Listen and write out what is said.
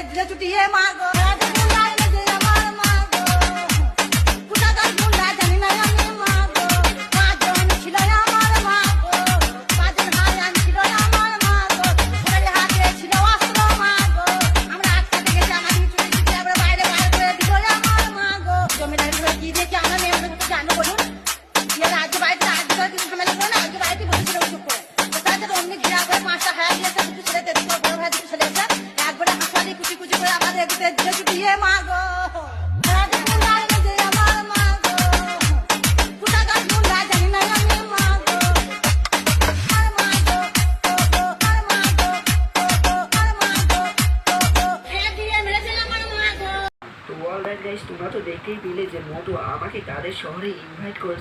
দিলে চুটিয়ে মা গো গুন্ডা এনে যে আমার মা গো কোথাকার গুন্ডা জানি না আমি মা গো পাঁচজন ছিল আমার মা গো পাঁচজন হারান ছিল আমার মা গো ওই হাতে ছিল অস্ত্র মা গো আমরা আটকাতে গেছি আমাদের চুরি চুরি আমরা বাইরে বার করে দিল আমার মা গো জমিদার ঘরে কি দেখি আমরা মেয়েদের কিছু জানো বলুন রাজ্য বাড়িতে রাজ্য কিছু ঝামেলা করে না রাজ্য বাড়িতে বসেছিল চুপ করে তাদের অমনি ঘিরা করে পাঁচটা হায়া দিয়েছে দুটো ছেলে দেখতে বড় ভাই দুটো ছেলে আছে একবারে হাসপাতালে কুচি কুচি করে আমাদের দিতে দিলে চুটিয়ে মা গো গুন্ডা এনে যে আমার মা গো কোথাকার গুন্ডা জানি না আমি মা গো আর মা গো আর মা গো আর মা গো হ্যাঁ দিয়ে মেরেছে আমার মা গো। তো অলরাইট গাইস, তোমরা তো দেখতেই পেলে যে মোটু আমাকে তাদের শহরে ইনভাইট করেছে।